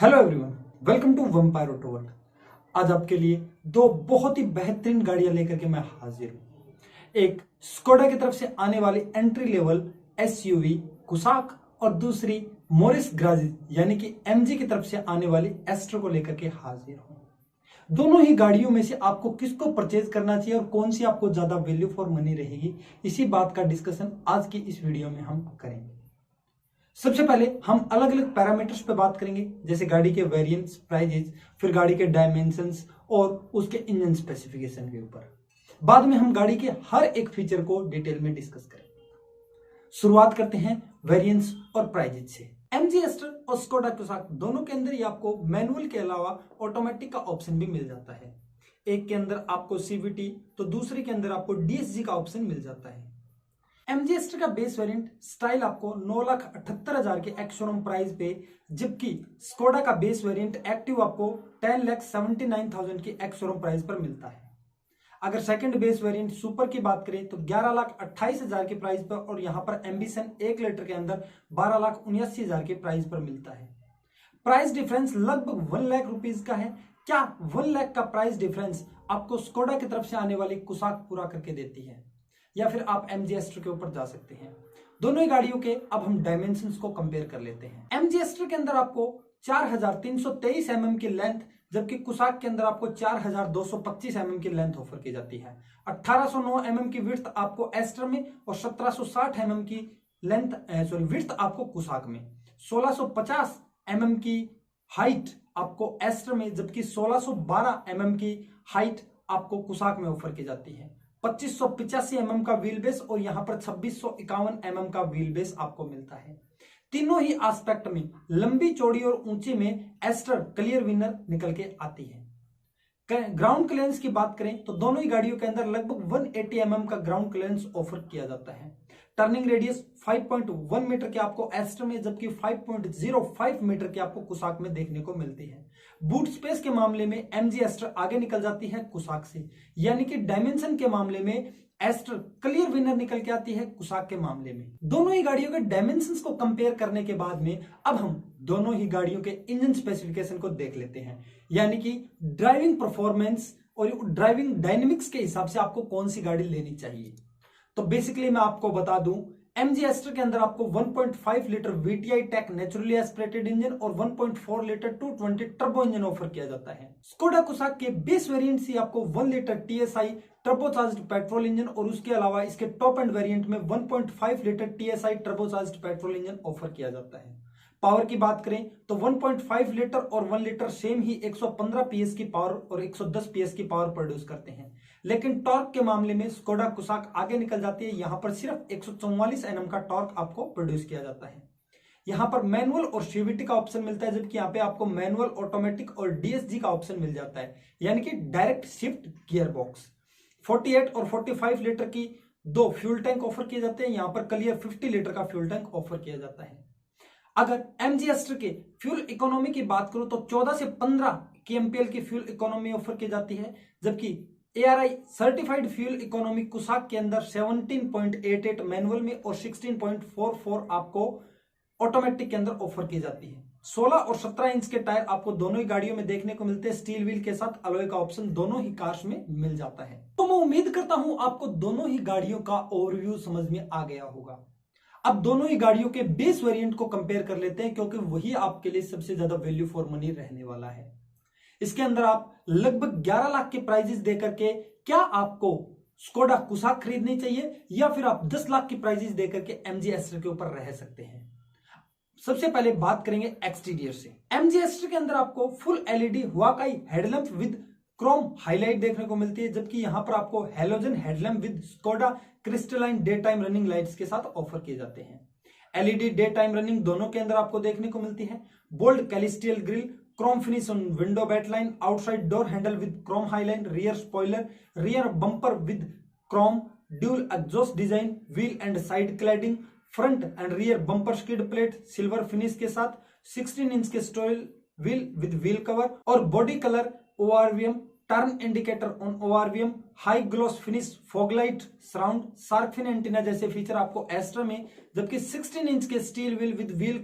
Hello everyone, welcome to vampire auto world. आज आपके लिए दो बहुत ही बेहतरीन गाड़ियां लेकर के मैं हाजिर हूं। एक स्कोडा की तरफ से आने वाली एंट्री लेवल एसयूवी कुसाक और दूसरी मोरिस ग्राजी यानी कि एमजी की तरफ से आने वाली एस्ट्रो को लेकर के हाजिर हूं। दोनों ही गाड़ियों में से आपको किसको परचेज करना चाहिए और कौन सी आपको ज्यादा वैल्यू फॉर मनी रहेगी, इसी बात का डिस्कशन आज की इस वीडियो में हम करेंगे। सबसे पहले हम अलग अलग पैरामीटर्स पे बात करेंगे, जैसे गाड़ी के वेरिएंट्स, प्राइजेस, फिर गाड़ी के डायमेंशंस और उसके इंजन स्पेसिफिकेशन के ऊपर। बाद में हम गाड़ी के हर एक फीचर को डिटेल में डिस्कस करेंगे। शुरुआत करते हैं वेरिएंट्स और प्राइजेस से। एमजी एस्टर और स्कोडा कुसाक दोनों के अंदर ही आपको मैनुअल के अलावा ऑटोमेटिक का ऑप्शन भी मिल जाता है। एक के अंदर आपको सीवीटी तो दूसरे के अंदर आपको डीएसजी का ऑप्शन मिल जाता है। एमजी एस्टर का बेस वेरिएंट स्टाइल आपको 9,78,000 के एक्स शोरूम प्राइस पे, जबकि स्कोडा का बेस वेरिएंट एक्टिव आपको 10,79,000 की एक्स शोरूम प्राइस पर मिलता है। अगर सेकंड बेस वेरिएंट सुपर की बात करें तो 11,28,000 के प्राइस पर, और यहां पर एम्बिशन 1 लीटर के अंदर 12,79,000 के प्राइस पर मिलता है। प्राइस डिफरेंस लगभग 1 लाख रुपीज का है। क्या 1 लाख का प्राइस डिफरेंस आपको स्कोडा की तरफ से आने वाली कुसाक पूरा करके देती है, या फिर आप एमजी एस्टर के ऊपर जा सकते हैं। दोनों ही गाड़ियों के अब हम डायमेंशंस को कंपेयर कर लेते हैं। एमजी एस्टर के अंदर आपको 4,323 mm की लेंथ, जबकि कुसाक के अंदर आपको 4,225 mm की लेंथ ऑफर की जाती है। 1,809 mm की विड्थ आपको एस्टर में और 1,760 mm की विड्थ आपको कुसाक में। 1,650 mm की हाइट आपको एस्टर में, जबकि 1,612 mm की हाइट आपको कुसाक में ऑफर की जाती है। 2585 mm का व्हील बेस और यहां पर 2651 mm का व्हील बेस आपको मिलता है। तीनों ही एस्पेक्ट में लंबी, चौड़ी और ऊंची में एस्टर क्लियर विनर निकल के आती है। ग्राउंड क्लियरेंस की बात करें तो दोनों ही गाड़ियों के अंदर लगभग 180 mm का ग्राउंड क्लियरेंस ऑफर किया जाता है। टर्निंग रेडियस 5.1 मीटर के आपको एस्टर में, जबकि 5.05 मीटर के आपको कुसाक में देखने को मिलती है। बूट स्पेस के मामले में एमजी एस्टर आगे निकल जाती है कुसाक से, यानी कि डायमेंशन के मामले में एस्टर क्लियर विनर निकल के आती है कुसाक के मामले में। दोनों ही गाड़ियों के डायमेंशंस को कंपेयर करने के बाद में अब हम दोनों ही गाड़ियों के इंजन स्पेसिफिकेशन को देख लेते हैं, यानी कि ड्राइविंग परफॉर्मेंस और ड्राइविंग डायनेमिक्स के हिसाब से आपको कौन सी गाड़ी लेनी चाहिए। तो बेसिकली मैं आपको बता दूं, एमजी एस्टर के अंदर आपको 1.5 litre VTI tech naturally aspirated engine और 1.4 लीटर 220 टर्बो इंजन ऑफर किया जाता है। स्कोडा कुसाक के बेस वेरिएंट से आपको 1 litre TSI turbocharged petrol engine और उसके अलावा इसके टॉप एंड वेरिएंट में 1.5 litre TSI turbocharged petrol engine offer किया जाता है। पावर की बात करें तो 1.5 लीटर और 1 लीटर सेम ही 115 पीएस की पावर और 110 पीएस की पावर प्रोड्यूस करते हैं, लेकिन टॉर्क के मामले में स्कोडा कुसाक आगे निकल जाती है। यहां पर सिर्फ 144 Nm का टॉर्क आपको प्रोड्यूस किया जाता है। यहां पर मैनुअल और सीवीटी का ऑप्शन मिलता है, जबकि यहाँ पे आपको मैनुअल, ऑटोमेटिक और डीएसजी का ऑप्शन मिल जाता है, यानी कि डायरेक्ट शिफ्ट गियर बॉक्स। 48 और 45 लीटर की दो फ्यूल टैंक ऑफर किए जाते हैं। यहां पर क्लियर 50 लीटर का फ्यूल टैंक ऑफर किया जाता है। अगर एमजी एस्टर के फ्यूल इकोनॉमी की बात करूं तो 14 से 15 केएमपीएल की फ्यूल इकोनॉमी ऑफर की जाती है, जबकि एआरआई सर्टिफाइड फ्यूल इकोनॉमी कुसाक के अंदर 17.88 मैनुअल में और 16.44 आपको ऑटोमेटिक के अंदर ऑफर की जाती है। 16 और 17 इंच के टायर आपको दोनों ही गाड़ियों में देखने को मिलते हैं। स्टील व्हील के साथ अलॉय का ऑप्शन दोनों ही कार्स में मिल जाता है। तो मैं उम्मीद करता हूं आपको दोनों ही गाड़ियों का ओवरव्यू समझ में आ गया होगा। अब दोनों ही गाड़ियों के बेस वेरिएंट को कंपेयर कर लेते हैं, क्योंकि वही आपके लिए सबसे ज्यादा वैल्यू फॉर मनी रहने वाला है। इसके अंदर आप लगभग 11 लाख के प्राइजेस देकर के क्या आपको स्कोडा कुसाक खरीदनी चाहिए, या फिर आप 10 लाख की प्राइजेस देकर के एमजी एस्टर के ऊपर रह सकते हैं। सबसे पहले बात करेंगे एक्सटीरियर से। एमजी एस्टर के अंदर आपको फुल एलईडी हुआकाई हेडलैम्प विद क्रोम हाईलाइट देखने को मिलती है, जबकि यहां पर आपको halogen headlamp with Skoda crystalline day time running lights के साथ ऑफर किए जाते हैं। एलईडी डे टाइम रनिंग दोनों के अंदर आपको देखने को मिलती है। Bold celestial grille, chrome finish on window beltline, outside door handle with chrome highline, rear spoiler, rear bumper with chrome, dual exhaust design, wheel and side cladding, front and rear bumper skid plate silver finish के साथ, 16 inch के steel wheel with wheel cover और body colour ORVM, turn indicator on ORVM, high gloss finish, foglight, surround, shark fin antenna जैसे feature आपको Astor में, जबकि 16 inch के steel wheel with wheel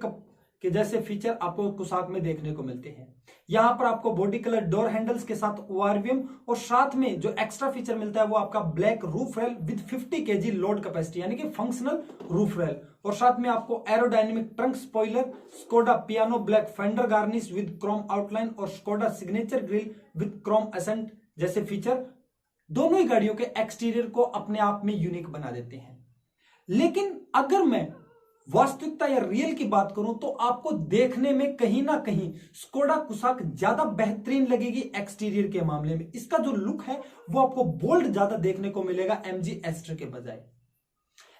के जैसे फीचर आपको कुसाक में देखने को मिलते हैं। यहां पर आपको बॉडी कलर डोर हैंडल्स के साथ ओआरवीएम और साथ में जो एक्स्ट्रा फीचर मिलता है वो आपका black roof rail with 50 kg load capacity यानी कि फंक्शनल रूफ रेल, और साथ में आपको aerodynamic trunk spoiler, Skoda piano black fender garnish with chrome outline और Skoda signature grille with chrome accent जैसे फीचर दोनों ही गाड़ियों के एक्सटीरियर को अपने आप में यूनिक बना देते हैं। लेकिन अगर मैं वास्तविकता या रियल की बात करूं तो आपको देखने में कहीं ना कहीं स्कोडा कुसाक ज्यादा बेहतरीन लगेगी एक्सटीरियर के मामले में। इसका जो लुक है वो आपको बोल्ड ज्यादा देखने को मिलेगा एमजी एस्टर के बजाय।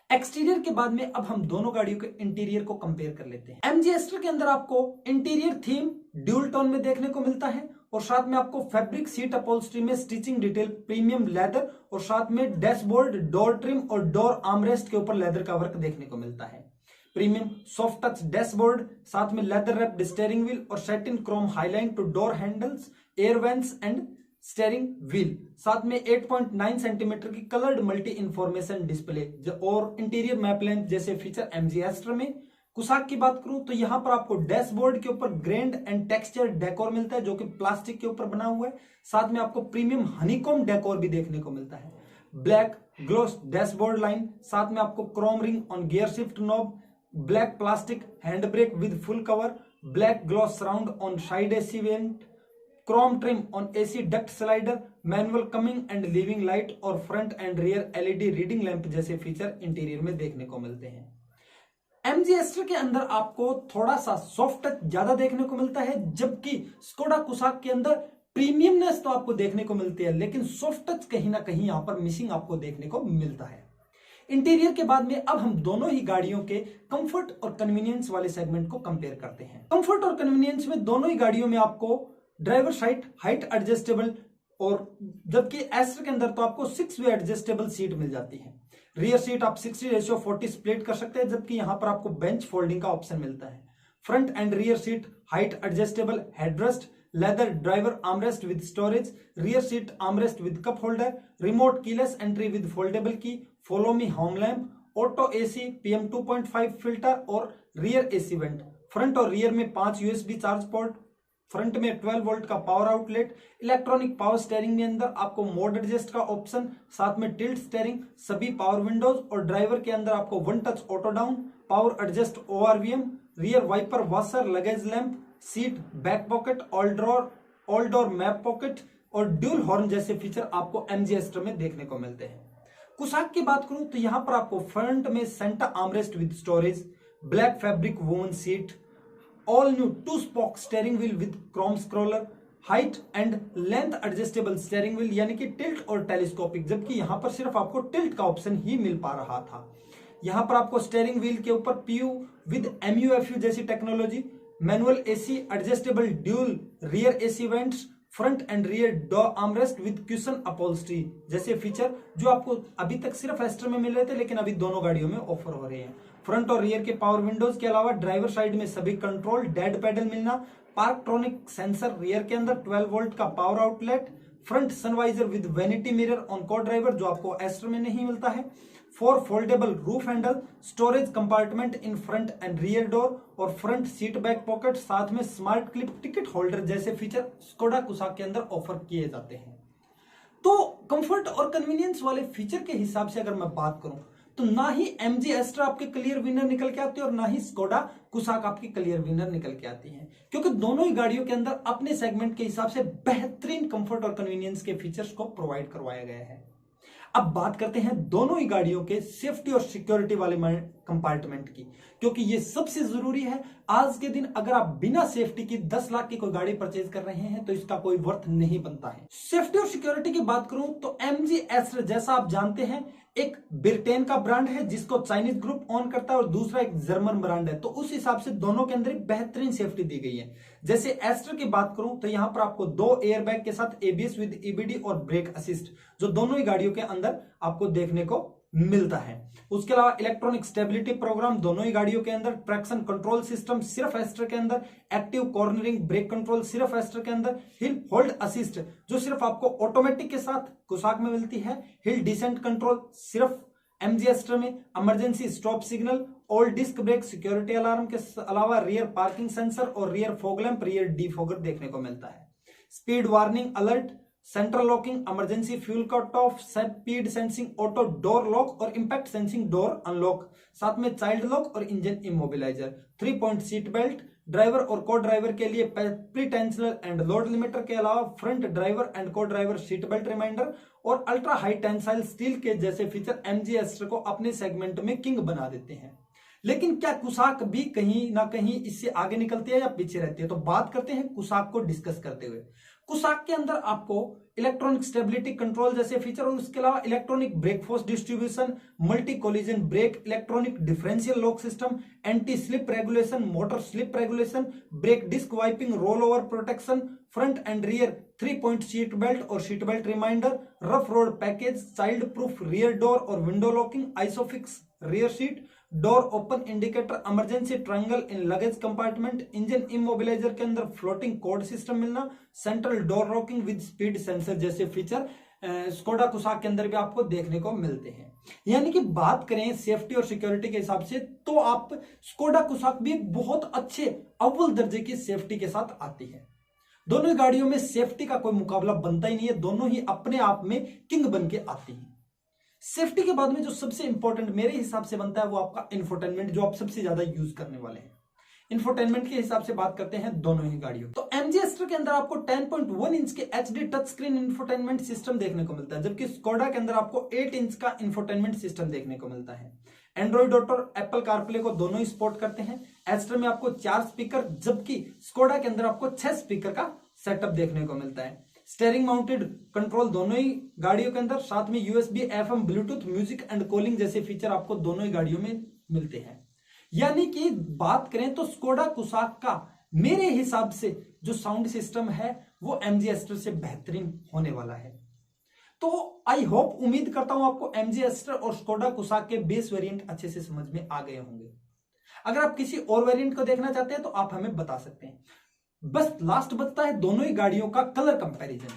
एक्सटीरियर के बाद में अब हम दोनों गाड़ियों के इंटीरियर को कंपेयर कर लेते हैं। एमजी एस्टर के अंदर आपको इंटीरियर थीम ड्यूल टोन में देखने को मिलता है और साथ में आपको फैब्रिक सीट अपहोल्स्ट्री में स्टिचिंग डिटेल, प्रीमियम लेदर और साथ में डैशबोर्ड, डोर ट्रिम और डोर आर्मरेस्ट के ऊपर लेदर का वर्क देखने को मिलता है। प्रीमियम सॉफ्ट टच डैशबोर्ड, साथ में लेदर रैप्ड स्टीयरिंग व्हील और satin chrome highline to door handles, air vents and steering wheel, साथ में 8.9 सेंटीमीटर की कलर्ड मल्टी इंफॉर्मेशन डिस्प्ले और इंटीरियर मैप लेंथ जैसे फीचर एमजी एस्टर में। कुसाक की बात करूं तो यहां पर आपको डैशबोर्ड के ऊपर ग्रैंड एंड टेक्सचर डेकोर मिलता है जो कि प्लास्टिक के ऊपर बना हुआ है। साथ में आपको प्रीमियम हनीकॉम डेकोर भी देखने को मिलता है। ब्लैक ग्लोस डैशबोर्ड लाइन, साथ में आपको chrome ring on gear shift knob, black plastic hand brake with full cover, black gloss surround on side AC vent, chrome trim on AC duct slider, manual coming and leaving light और front and rear LED reading lamp जैसे feature interior में देखने को मिलते हैं। MG ester के अंदर आपको थोड़ा सा सॉफ्ट टच ज्यादा देखने को मिलता है, जबकि स्कोडा कुसाक के अंदर प्रीमियमनेस तो आपको देखने को मिलती है लेकिन सॉफ्ट टच कहीं ना कहीं यहां पर मिसिंग आपको देखने को मिलता है। इंटीरियर के बाद में अब हम दोनों ही गाड़ियों के कंफर्ट और कन्वीनियंस वाले सेगमेंट को कंपेयर करते हैं। कंफर्ट और कन्वीनियंस में दोनों ही गाड़ियों में आपको ड्राइवर साइड हाइट एडजस्टेबल और जबकि एस्टर के अंदर तो आपको 6 वे एडजस्टेबल सीट मिल जाती है। रियर सीट आप 60:40 स्प्लिट कर सकते हैं, जबकि यहां पर आपको बेंच फोल्डिंग का ऑप्शन मिलता है। Front and rear seat height adjustable, headrest, leather driver armrest with storage, rear seat armrest with cup holder, remote keyless entry with foldable key, follow me home lamp, auto AC, PM 2.5 filter और rear AC vent. Front और rear में 5 USB charge port, front में 12 volt का power outlet, electronic power steering में अंदर आपको mode adjust का option, साथ में टिल्ट स्टीयरिंग, सभी पावर विंडोज और ड्राइवर के अंदर आपको one touch auto down, power adjust ORVM, rear wiper washer, luggage lamp, seat back pocket, all door map pocket और ड्यूल हॉर्न जैसे फीचर आपको एमजी एस्टर में देखने को मिलते हैं। कुसाक की बात करूं तो यहां पर आपको फ्रंट में centre armrest with storage, black fabric woman seat, all new 2 spoke steering wheel with Chrome scroller, height and length adjustable steering wheel यानी कि टिल्ट और टेलीस्कोपिक, जबकि यहां पर सिर्फ आपको टिल्ट का ऑप्शन ही मिल पा रहा था। यहां पर आपको स्टीयरिंग व्हील के ऊपर PU विद MUFU जैसी technology, manual AC, adjustable dual rear AC vents, front and rear door armrest with caution upholstery जैसे फीचर जो आपको अभी तक सिर्फ एस्टर में मिल रहे थे लेकिन अभी दोनों गाड़ियों में ऑफर हो रहे हैं। फ्रंट और रियर के पावर विंडोज के अलावा ड्राइवर साइड में सभी कंट्रोल, डेड पैडल मिलना, पार्कट्रॉनिक सेंसर रियर के अंदर, 12 वोल्ट का power outlet, front sun visor with vanity mirror on को ड्राइवर जो आपको एस्टर में नहीं मिलता है, 4 foldable roof handle, storage compartment in front and rear door और फ्रंट सीट बैक पॉकेट, साथ में स्मार्ट क्लिप टिकट होल्डर जैसे फीचर स्कोडा कुसाक के अंदर ऑफर किए जाते हैं। तो कंफर्ट और कन्वीनियंस वाले फीचर के हिसाब से अगर मैं बात करूं तो ना ही एमजी एस्टर आपके क्लियर विनर निकल के आती है और ना ही स्कोडा कुसाक आपकी क्लियर विनर निकल के आती है, क्योंकि दोनों ही गाड़ियों के अंदर अपने सेगमेंट के हिसाब से बेहतरीन कंफर्ट और कन्वीनियंस के फीचर्स को प्रोवाइड करवाया गया है। अब बात करते हैं दोनों ही गाड़ियों के सेफ्टी और सिक्योरिटी वाले कंपार्टमेंट की, क्योंकि ये सबसे जरूरी है। आज के दिन अगर आप बिना सेफ्टी की 10 लाख की कोई गाड़ी परचेज कर रहे हैं तो इसका कोई वर्थ नहीं बनता है। सेफ्टी और सिक्योरिटी की बात करूं तो एमजी एस्टर जैसा आप जानते हैं एक ब्रिटेन का ब्रांड है जिसको चाइनीज ग्रुप ऑन करता है और दूसरा एक जर्मन ब्रांड है, तो उस हिसाब से दोनों के अंदर बेहतरीन सेफ्टी दी गई है। जैसे एस्टर की बात करूं तो यहां पर आपको 2 एयरबैग के साथ ABS विद EBD और ब्रेक असिस्ट जो दोनों ही गाड़ियों के अंदर आपको देखने को मिलता है। उसके अलावा इलेक्ट्रॉनिक स्टेबिलिटी प्रोग्राम दोनों ही गाड़ियों के अंदर, ट्रैक्शन कंट्रोल सिस्टम सिर्फ एस्टर के अंदर, एक्टिव कॉर्नरिंग ब्रेक कंट्रोल सिर्फ एस्टर के अंदर, हिल होल्ड असिस्ट जो सिर्फ आपको ऑटोमेटिक के साथ कुसाक में मिलती है, हिल डिसेंट कंट्रोल सिर्फ एमजी एस्टर में, emergency stop signal all disc brake, security alarm के अलावा रियर पार्किंग सेंसर और rear fog lamp, rear defogger देखने को मिलता है। Speed warning alert, central locking, emergency fuel cut off, speed sensing auto door lock और impact sensing door unlock, साथ में चाइल्ड लॉक और engine immobiliser, 3 point seat belt, driver और को ड्राइवर के लिए pre tensioner and load limiter के अलावा फ्रंट ड्राइवर एंड को ड्राइवर सीट बेल्ट रिमाइंडर और अल्ट्रा हाई टेंसाइल स्टील के जैसे फीचर एमजी एस्टर को अपने सेगमेंट में किंग बना देते हैं। लेकिन क्या कुसाक भी कहीं ना कहीं इससे आगे निकलती है या पीछे रहती है? तो बात करते हैं कुसाक को डिस्कस करते हुए। कुसाक के अंदर आपको इलेक्ट्रॉनिक स्टेबिलिटी कंट्रोल जैसे फीचर और उसके अलावा electronic brake force distribution, multi collision brake, electronic differential lock system, anti slip regulation, motor slip regulation, brake disc wiping, roll over protection, front and rear 3 point seat belt और seat belt reminder, rough road package, child proof rear door और window locking, isofix rear seat, door open indicator, emergency triangle in luggage compartment, engine immobiliser के अंदर floating code system मिलना, central door locking with speed sensor जैसे feature Skoda कुसाक के अंदर भी आपको देखने को मिलते हैं। यानी कि बात करें सेफ्टी और सिक्योरिटी के हिसाब से तो आप स्कोडा कुसाक भी एक बहुत अच्छे अव्वल दर्जे की सेफ्टी के साथ आती है। दोनों ही गाड़ियों में सेफ्टी का कोई मुकाबला बनता ही नहीं है, दोनों ही अपने आप में किंग बन के आती हैं। सेफ्टी के बाद में जो सबसे इंपॉर्टेंट मेरे हिसाब से बनता है वो आपका इंफोटेनमेंट, जो आप सबसे ज्यादा यूज करने वाले हैं। इंफोटेनमेंट के हिसाब से बात करते हैं दोनों ही गाड़ियों। तो एमजी एस्टर के अंदर आपको 10.1 इंच के HD touch screen infotainment system देखने को मिलता है, जबकि स्कोडा के अंदर आपको 8 इंच का इंफोटेनमेंट सिस्टम देखने को मिलता है। एंड्रॉइड ऑटो और एप्पल कारप्ले को दोनों ही सपोर्ट करते हैं। एस्टर में आपको 4 स्पीकर, जबकि स्कोडा के अंदर आपको 6 स्पीकर का सेटअप देखने को मिलता है। स्टेयरिंग माउंटेड कंट्रोल दोनों ही गाड़ियों के अंदर, साथ में USB, FM, Bluetooth, music and calling जैसे फीचर आपको दोनों ही गाड़ियों में मिलते हैं। यानी कि बात करें तो स्कोडा कुसाक का मेरे हिसाब से जो साउंड सिस्टम है वो एमजी एस्टर से बेहतरीन होने वाला है। तो आई होप, उम्मीद करता हूं आपको एमजी एस्टर और स्कोडा कुसाक के बेस वेरिएंट अच्छे से समझ में आ गए होंगे। अगर आप किसी और वेरिएंट को देखना चाहते हैं तो आप हमें बता सकते हैं। बस लास्ट बचता है दोनों ही गाड़ियों का कलर कंपैरिजन,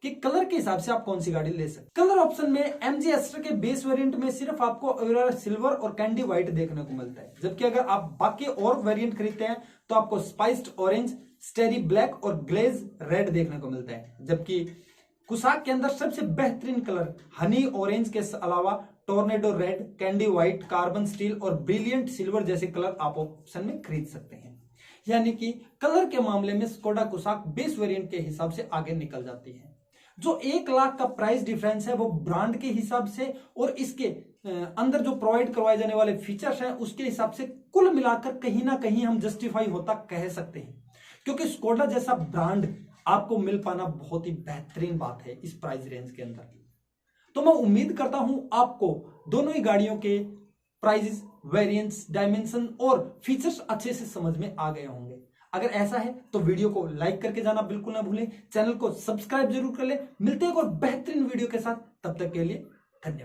कि कलर के हिसाब से आप कौन सी गाड़ी ले सकते हैं। कलर ऑप्शन में एमजी एस्टर के बेस वेरिएंट में सिर्फ आपको ऑरोरा सिल्वर और कैंडी व्हाइट देखने को मिलता है, जबकि अगर आप बाकी और वेरिएंट खरीदते हैं तो आपको स्पाइस्ड ऑरेंज, स्टेरी ब्लैक और ग्लेज रेड देखने को मिलता है। जबकि कुसाक के अंदर सबसे बेहतरीन कलर हनी ऑरेंज के अलावा tornado red, candy white, carbon steel और ब्रिलियंट सिल्वर जैसे कलर आप ऑप्शन में खरीद सकते हैं। यानी कि कलर के मामले में स्कोडा कुसाक बेस वेरिएंट के हिसाब से आगे निकल जाती है। जो 1 लाख का प्राइस डिफरेंस है वो ब्रांड के हिसाब से और इसके अंदर जो प्रोवाइड करवाए जाने वाले फीचर्स हैं उसके हिसाब से कुल मिलाकर कहीं ना कहीं हम जस्टिफाई होता कह सकते हैं, क्योंकि स्कोडा जैसा ब्रांड आपको मिल पाना बहुत ही बेहतरीन बात है इस प्राइस रेंज के अंदर। तो मैं उम्मीद करता हूं आपको दोनों ही गाड़ियों के प्राइसेस, वेरिएंट्स, डायमेंशन और फीचर्स अच्छे से समझ में आ गए होंगे। अगर ऐसा है तो वीडियो को लाइक करके जाना बिल्कुल ना भूलें, चैनल को सब्सक्राइब जरूर कर लें। मिलते हैं एक और बेहतरीन वीडियो के साथ, तब तक के लिए धन्यवाद।